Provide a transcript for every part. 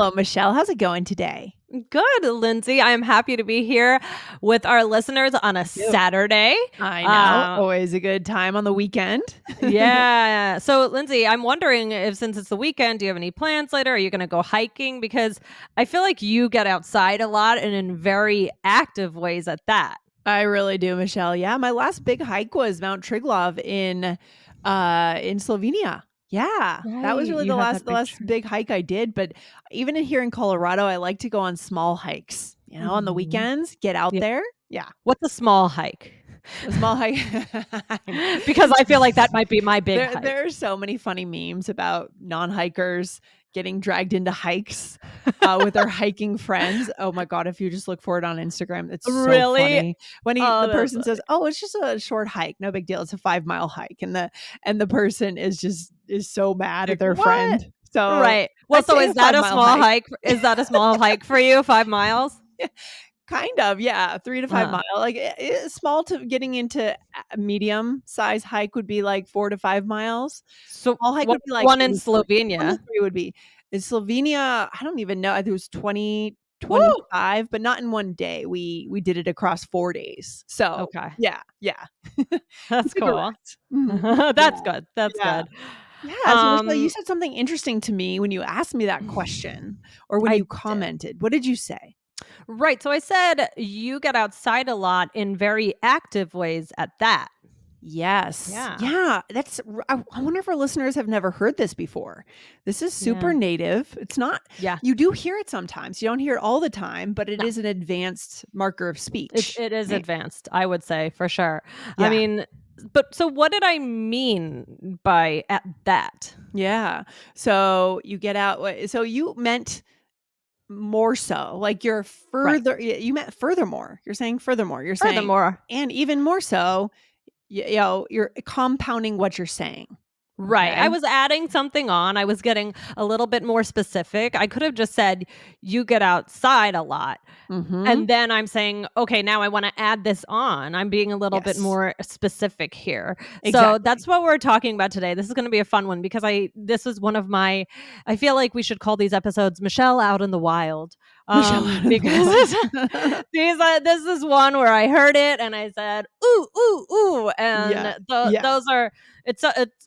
Hello, Michelle. How's it going today? Good, Lindsay. I am happy to be here with our listeners on a Me too. Saturday. I know. Uh, Always a good time on the weekend. yeah. So, Lindsay, I'm wondering if since it's the weekend, do you have any plans later? Are you going to go hiking? Because I feel like you get outside a lot and in very active ways at that. I really do, Michelle. Yeah, my last big hike was Mount Triglav in Slovenia. Yeah, that was Right. really You the have last that the big last trip. big hike I did. But even here in Colorado, I like to go on small hikes. On the Mhm. weekends, get out Yeah. there. Yeah, What's a small hike? a small hike. Because I feel like that might be my big hike. There are so many funny memes about non-hikers getting dragged into hikes with their hiking friends. Oh my god, if you just look for it on Instagram, it's so Really? funny. When Oh, the that's person says, "Oh, it's just a short hike, no big deal. It's a 5-mile hike," and the person is so mad at like their what? friend. So Right. Well, I'd so say is a that a 5-mile small hike. hike? Is that a small hike for you? 5 miles? Kind of, yeah, 3 to 5 Uh, mile, like, small to getting into a medium size hike would be, like, 4 to 5 miles. so Small hike what's would be, the like, one in 1 to Slovenia? 3 would be. In Slovenia, I don't even know, I think it was Woo! 25, but not in 1 day. We did it across 4 days. So, Okay. yeah, yeah. That's Took a cool. rest. Mhm. That's Yeah, good. That's yeah. good. Yeah, so Michelle, you Um, said something interesting to me when you asked me that question or when I you did. commented. What did you say? Right, so I said you get outside a lot in very active ways at that. Yes. Yeah. Yeah, I wonder if our listeners have never heard this before. This is super Yeah. native. It's not Yeah. you do hear it sometimes. You don't hear it all the time, but it No. is an advanced marker of It speech, it is right? advanced, I would say, for sure. I Yeah. mean, but so what did I mean by at that? Yeah. So you get out so you meant more so, like you're Right. you meant furthermore. You're saying furthermore. You're saying Furthermore, and even more so, you're compounding what you're saying. right. I Okay? was adding something on. I was getting a little bit more specific. I could have just said, you get outside a lot. Mhm. And then I'm saying, okay, now I want to add this on. I'm being a little bit Yes. more specific here. So Exactly. that's what we're talking about today. This is going to be a fun one because this is one of my, I feel like we should call these episodes Michelle Out in the Wild. Michelle out of the Because wild. this is one where I heard it and I said, ooh, ooh, ooh. And Yeah. Yeah. those are,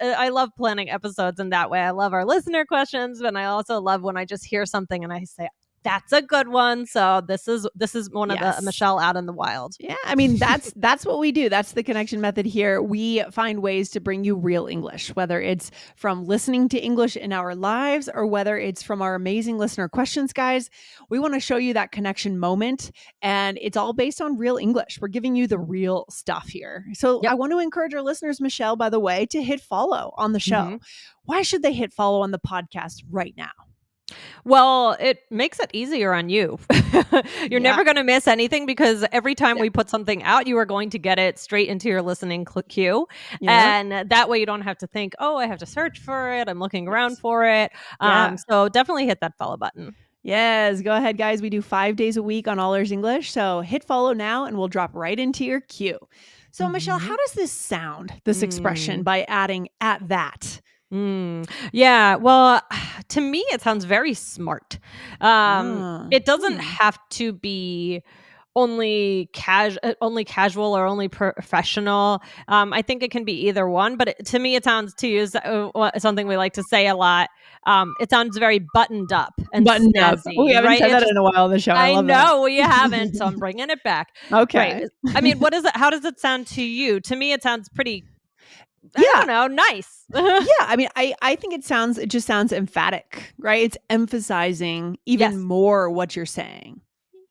I love planning episodes in that way. I love our listener questions, but I also love when I just hear something and I say, that's a good one. So this is one of the Yes. Michelle Out in the Wild. Yeah, I mean, that's what we do. That's the connection method here. We find ways to bring you real English, whether it's from listening to English in our lives or whether it's from our amazing listener questions, guys. We want to show you that connection moment, and it's all based on real English. We're giving you the real stuff here. So I Yep. want to encourage our listeners, Michelle, by the way, to hit follow on the show. Mhm. Why should they hit follow on the podcast right now? Well, it makes it easier on you. You're Yeah. never going to miss anything because every time Yeah. we put something out, you are going to get it straight into your listening queue. Yeah. And that way you don't have to think, oh, I have to search for it. I'm looking around Yes. for it. Yeah. So definitely hit that follow button. Yes, go ahead, guys. We do 5 days a week on All Ears English. So hit follow now and we'll drop right into your queue. So, Michelle, how Mhm. does this sound, this expression, Mm. by adding at that? Yeah. Well, to me, it sounds very smart. Ah, It doesn't have to be only casual or only professional. I think it can be either one, but to me, it sounds to use something we like to say a lot. It sounds very buttoned up and buttoned up. We snazzy, haven't right? said It that just in a while on the show. I I love that. know we haven't, so I'm bringing it back. Right. Okay. I mean, what is it? How does it sound to you? To me, it sounds pretty. I Yeah. don't know, nice. Yeah. I mean, I think it just sounds emphatic, right? It's emphasizing even Yes. more what you're saying,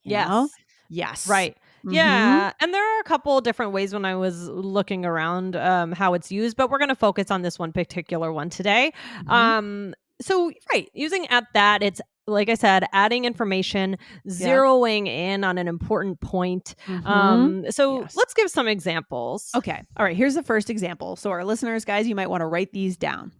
you know? Yes. Yes. Right. Mm-hmm. Yeah. And there are a couple different ways when I was looking around how it's used, but we're going to focus on this one particular one today. Mm-hmm. So, right, using at that, it's like I said, adding information, Yeah. zeroing in on an important point. Mm-hmm. So, Yes. let's give some examples. Okay. All right. Here's the first example. So, our listeners, guys, you might want to write these down.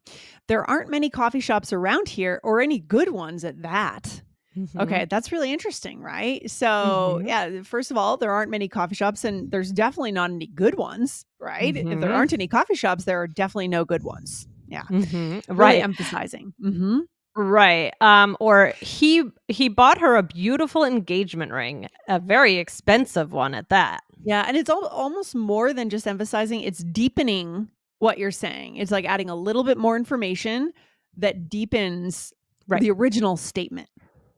There aren't many coffee shops around here or any good ones at that. Hmm. Okay. That's really interesting, right? So, Hmm. yeah, first of all, there aren't many coffee shops and there's definitely not any good ones, right? If there Hmm. aren't any coffee shops, there are definitely no good ones. Yeah. Hmm. Really Right. emphasizing. Mm-hmm. Right. Or he bought her a beautiful engagement ring, a very expensive one at that. Yeah, and it's almost more than just emphasizing, it's deepening what you're saying. It's like adding a little bit more information that deepens Right. the original statement,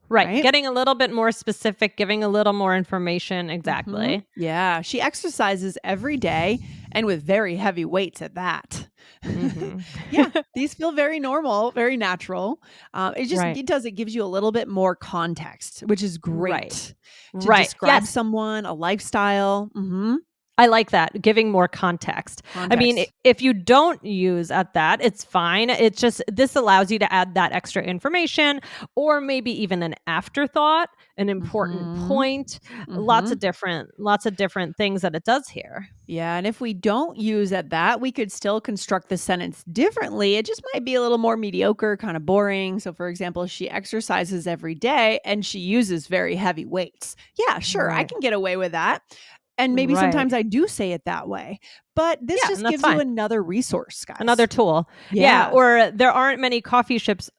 Right. right? Getting a little bit more specific, giving a little more information. Exactly. Yeah, she exercises every day and with very heavy weights at that. Mhm. Yeah, these feel very normal, very natural. Right. It gives you a little bit more context, which is Right. great to Right. describe Yes. someone, a lifestyle. I like that, giving more context. I mean, Context. if you don't use at that, it's fine. It's just this allows you to add that extra information or maybe even an afterthought, an important hmm point, hmm lots of different things that it does here. Yeah, and if we don't use at that, we could still construct the sentence differently. It just might be a little more mediocre, kind of boring. So, for example, she exercises every day and she uses very heavy weights. Yeah, sure, I Right. can get away with that. And maybe Right. sometimes I do say it that way. But this Yeah, just and that's gives you fine. another resource, Another guys. tool. Yeah, Yeah. or there aren't many coffee shops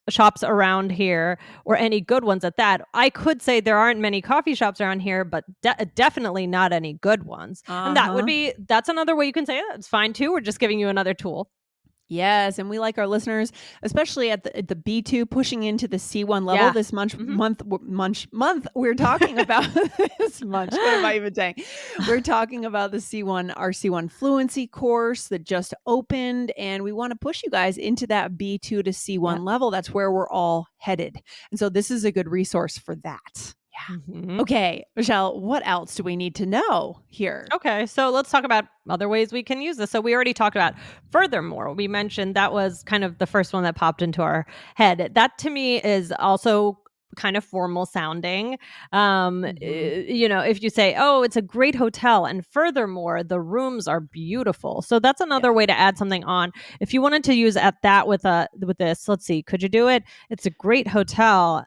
around here or any good ones at that. I could say there aren't many coffee shops around here, but definitely not any good ones. And Uh huh. that's another way you can say it. It's fine too. We're just giving you another tool. Yes, and we like our listeners, especially at the B2 pushing into the C1 level Yeah. this Mhm. month we're talking about this month. What am I even saying? We're talking about the C1 our C1 fluency course that just opened, and we want to push you guys into that B2 to Yep. C1 level. That's where we're all headed. And so this is a good resource for that. Mhm. Okay, Michelle, what else do we need to know here? Okay, so let's talk about other ways we can use this. So we already talked about furthermore. We mentioned that was kind of the first one that popped into our head. That to me is also kind of formal sounding. Mhm. If you say, "Oh, it's a great hotel," and furthermore, the rooms are beautiful. So that's Yeah. another way to add something on. If you wanted to use at that with this, let's see, could you do it? It's a great hotel,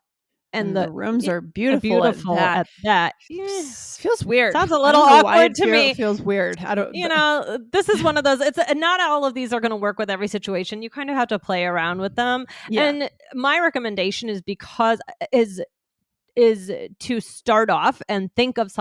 and And the rooms y- are beautiful at beautiful that. at that. Yeah. Feels weird. Sounds a I little don't know why awkward it to me. feels weird. I don't This is one of those, it's not all of these are going to work with every situation. You kind of have to play around with them. yeah. And my recommendation is because is to start off and think of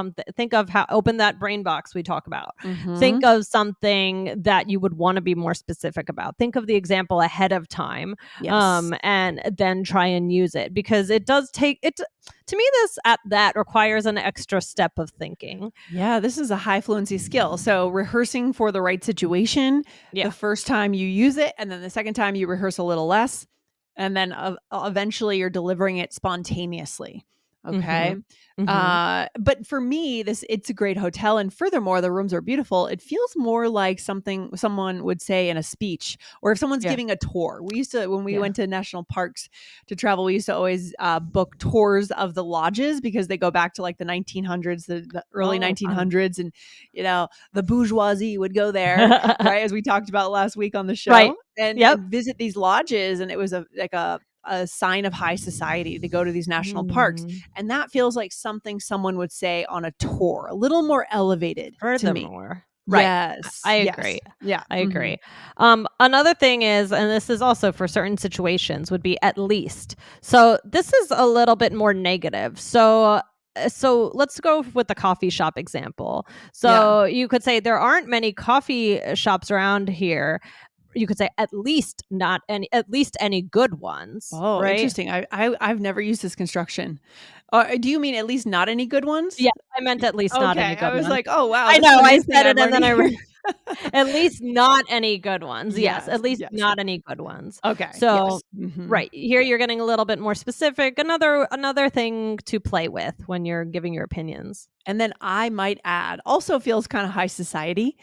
how open that brain box we talk about. Think Mhm. of something that you would want to be more specific about. Think of the example ahead of time, Yes. and then try and use it, because it does take it to me, this at that requires an extra step of thinking. Yeah, this is a high fluency skill. So rehearsing for the right situation, the Yeah. first time you use it and then the second time you rehearse a little less and then eventually you're delivering it spontaneously. Okay? Mhm. Mhm. But for me, this it's a great hotel and furthermore the rooms are beautiful. It feels more like something someone would say in a speech or if someone's Yeah. giving a tour. We used to when we Yeah. went to national parks to travel, we used to always book tours of the lodges because they go back to like the 1900s, the early Oh, fun. 1900s, and the bourgeoisie would go there, right? As we talked about last week on the Right. show, and Yep. visit these lodges, and it was a sign of high society to go to these national parks, Mm. and that feels like something someone would say on a tour, a little more elevated to me. Furthermore, right. I Yes, agree. yes, yeah. I agree. Another thing is, and this is also for certain situations, would be at least. So this is a little bit more negative. So let's go with the coffee shop example. Yeah. So you could say there aren't many coffee shops around here. You could say at least any good ones, Oh, right? interesting. I've never used this construction. Do you mean at least not any good ones? Yeah, I meant at least not any Okay, I good was ones. like, "Oh, wow, I this is know, a I new thing said I'm it and then learning I here." at least not any good ones. Yes, Yes, at least yes. not any good ones. Okay, So, yes. Mhm. right, here Yeah. you're getting a little bit more specific. Another thing to play with when you're giving your opinions. And then I might add, also feels kinda high society,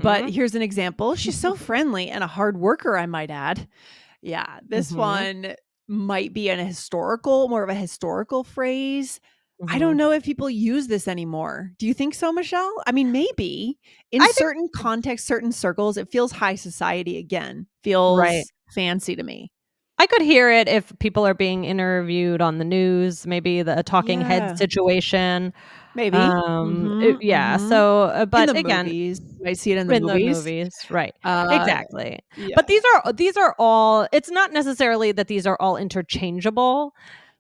but Mhm. here's an example. She's so friendly and a hard worker, I might add. Yeah, this Mhm. one might be more of a historical phrase. I don't Mhm. know if people use this anymore. Do you think so, Michelle? I mean, maybe. In I think certain contexts, certain circles, it feels high society again. right. Feels fancy to me. I could hear it if people are being interviewed on the news, maybe the talking head Yeah, situation. maybe. Yeah, Mhm. so, In but the again, movies, you might see it in the in the movies. movies, right. Uh, Exactly. But yeah. these are all it's not necessarily that these are all interchangeable.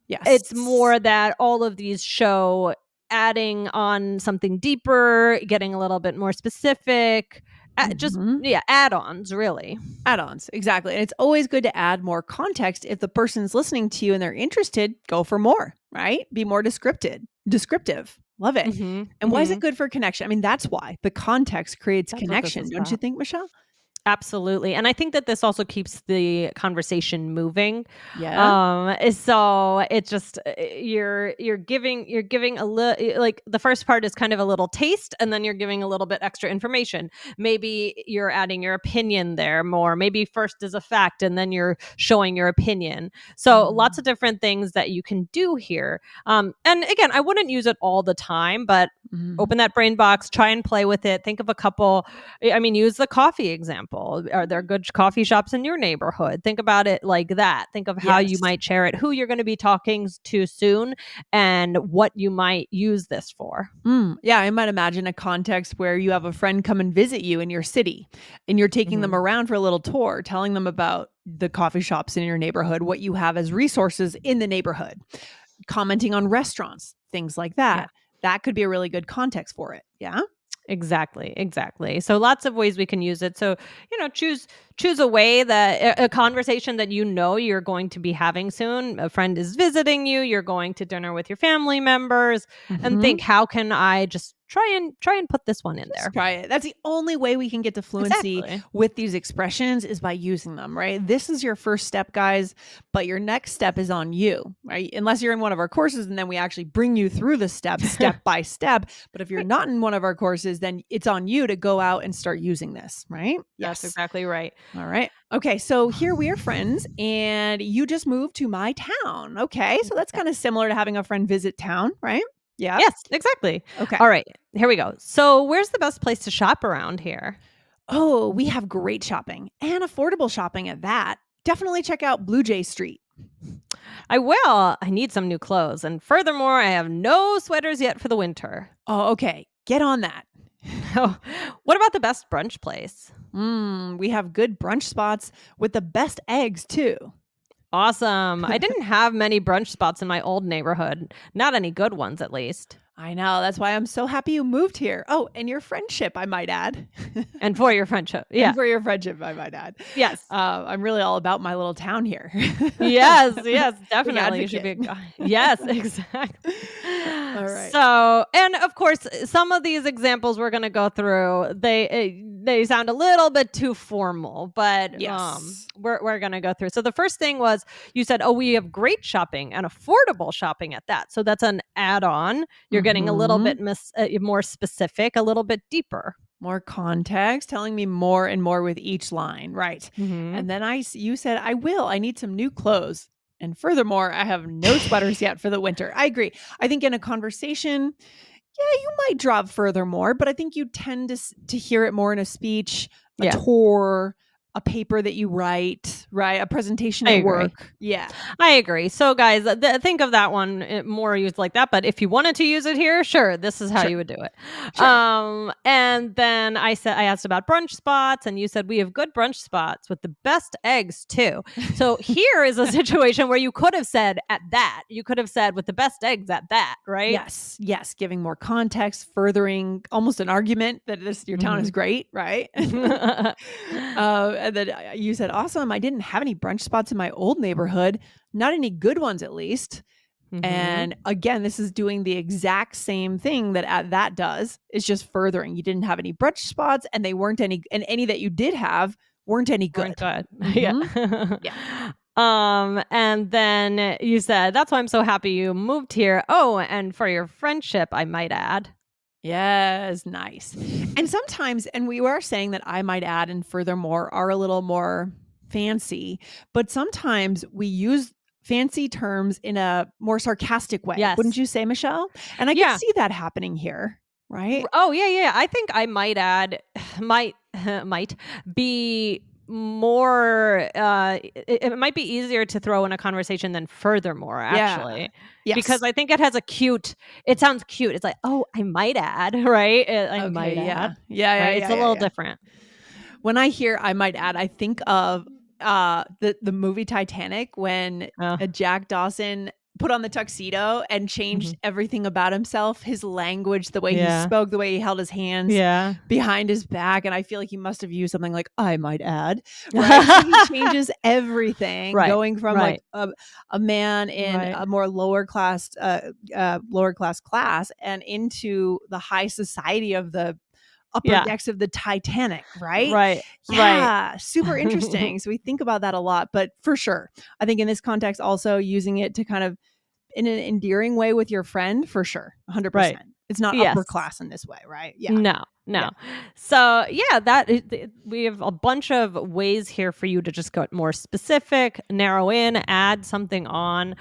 It's Yes. more that all of these show adding on something deeper, getting a little bit more specific, just Mhm. yeah, add-ons really. Add-ons, exactly, and it's always good to add more context if the person's listening to you and they're interested, go for more, right? Be more descriptive. Love it. Mhm, And why is it mhm. good for connection? I mean, that's why. The context creates That's what this connection, is don't you about. think, Michelle? Absolutely, and I think that this also keeps the conversation moving. Yeah? So it just you're giving a little, like, the first part is kind of a little taste, and then you're giving a little bit extra information. Maybe you're adding your opinion there more. Maybe first is a fact, and then you're showing your opinion. So lots Mm. of different things that you can do here. And again, I wouldn't use it all the time, but Mhm. open that brain box, try and play with it. Think of a couple. I mean, use the coffee example. Are there good coffee shops in your neighborhood? Think about it like that. Think of how you Yes. might share it, who you're going to be talking to soon, and what you might use this for. Yeah, I might imagine a context where you have a friend come and visit you in your city and you're taking them Mhm. around for a little tour, telling them about the coffee shops in your neighborhood, what you have as resources in the neighborhood, commenting on restaurants, things like Yeah. that. That could be a really good context for it. Yeah. Exactly, exactly. So lots of ways we can use it. So, choose a way that a conversation that you're going to be having soon. A friend is visiting you, you're going to dinner with your family members, and Hmm. think, how can I just try and put this one in Just there? try it. That's the only way we can get to fluency Exactly. with these expressions is by using them, right? This is your first step, guys, but your next step is on you, right? Unless you're in one of our courses and then we actually bring you through the steps step by step. But if you're Right. not in one of our courses, then it's on you to go out and start using this, right? That's Yes. exactly right. All right. Okay. So here we are friends, and you just moved to my town. Okay. So that's Yeah. kind of similar to having a friend visit town, right? Yeah. Yes, exactly. Okay. All right, here we go. So, where's the best place to shop around here? Oh, we have great shopping and affordable shopping at that. Definitely check out Blue Jay Street. I will. I need some new clothes. And furthermore, I have no sweaters yet for the winter. Oh, okay. Get on that. Oh, what about the best brunch place? We have good brunch spots with the best eggs too. Awesome. I didn't have many brunch spots in my old neighborhood. Not any good ones, at least. I know. That's why I'm so happy you moved here. Oh, and your friendship, I might add. And for your friendship. And Yeah. for your friendship, I might add. Yes. I'm really all about my little town here. Yes, yes, Big definitely. You should be advocate. a guy. Yes, exactly. All right. So, and of course, some of these examples we're going to go through, they sound a little bit too formal, but Yes. we're going to go through. So the first thing was, you said, "Oh, we have great shopping and affordable shopping at that." So that's an add-on. You're getting a little Mhm. bit more specific, a little bit deeper. More context, telling me more and more with each line, right? Mhm. And then you said, "I will. I need some new clothes." And furthermore, I have no sweaters yet for the winter. I agree. I think in a conversation, yeah, you might drop furthermore, but I think you tend to hear it more in a speech, a Yeah, tour, a paper that you write, right? A presentation I at agree. work. Yeah. I agree. So, guys, think of that one more used like that. But if you wanted to use it here, sure, this is how Sure. you would do it. Sure. And then I asked about brunch spots, and you said we have good brunch spots with the best eggs too. So here is a situation where you could have said at that. You could have said with the best eggs at that, right? Yes, yes, giving more context, furthering almost an argument that your town is Hmm. great, right? And then you said, "Awesome! I didn't have any brunch spots in my old neighborhood, not any good ones, at least." Hmm. And again, this is doing the exact same thing that that does. It's just furthering. You didn't have any brunch spots, and they weren't any, and any that you did have weren't any Weren't good. good. Yeah. Hmm. Yeah. And then you said, "That's why I'm so happy you moved here. Oh, and for your friendship, I might add." Yes, nice. And sometimes, and we were saying that I might add, and furthermore, are a little more fancy, but sometimes we use fancy terms in a more sarcastic way. Wouldn't Yes. you say, Michelle? And I could Yeah. see that happening here, right? Oh, yeah, yeah. I think I might add might might be more it might be easier to throw in a conversation than furthermore, Yeah. actually. Because Yes. I think it sounds cute. It's like, "Oh, I might add," right? I might Okay. add, Yeah. Yeah. Yeah. right? It's Yeah. a Yeah. little Yeah. different. When I hear I might add, I think of the movie Titanic when Uh, Jack Dawson put on the tuxedo and changed mhm. everything about himself, his language, the way he Yeah. spoke, the way he held his hands Yeah. behind his back, and I feel like he must have used something like I might add, right? So he changes everything, Right. going from like Right. a man in Right. a more lower class and into the high society of the upper Yeah. decks of the Titanic, right? Right. Right. Yeah, super interesting. So we think about that a lot, but for sure, I think in this context, also using it to kind of in an endearing way with your friend, for sure, Right. 100%. It's not upper Yes. class in this way, right? Yeah, No, yeah. no. So yeah, we have a bunch of ways here for you to just get more specific, narrow in, add something on.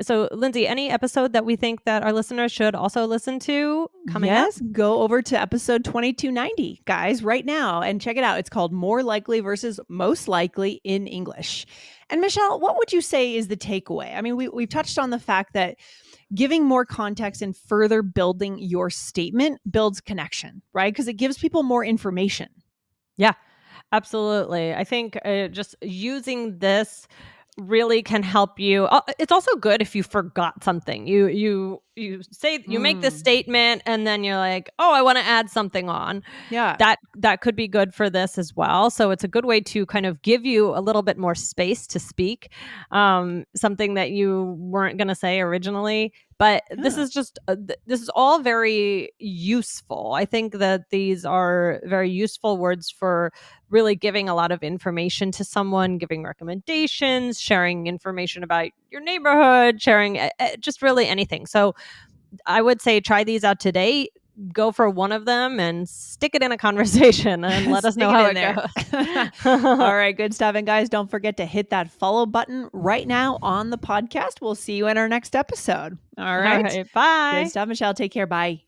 So Lindsay, any episode that we think that our listeners should also listen to coming up? Yes, go over to episode 2290, guys, right now and check it out. It's called More Likely versus Most Likely in English. And Michelle, what would you say is the takeaway? I mean, we've touched on the fact that giving more context and further building your statement builds connection, right? Because it gives people more information. Yeah, absolutely. I think just using this really can help you. It's also good if you forgot something. You make this Mm, statement and then you're like, "Oh, I want to add something on." yeah. That could be good for this as well. So it's a good way to kind of give you a little bit more space to speak, something that you weren't going to say originally. But this Yeah. is just this is all very useful. I think that these are very useful words for really giving a lot of information to someone, giving recommendations, sharing information about your neighborhood, sharing just really anything. So I would say try these out today. Go for one of them and stick it in a conversation and let us Stick know it how in it there. goes. All right, good stuff. And guys, don't forget to hit that follow button right now on the podcast. We'll see you in our next episode. All All right. right. Good Bye. stuff, Michelle. Take care. Bye.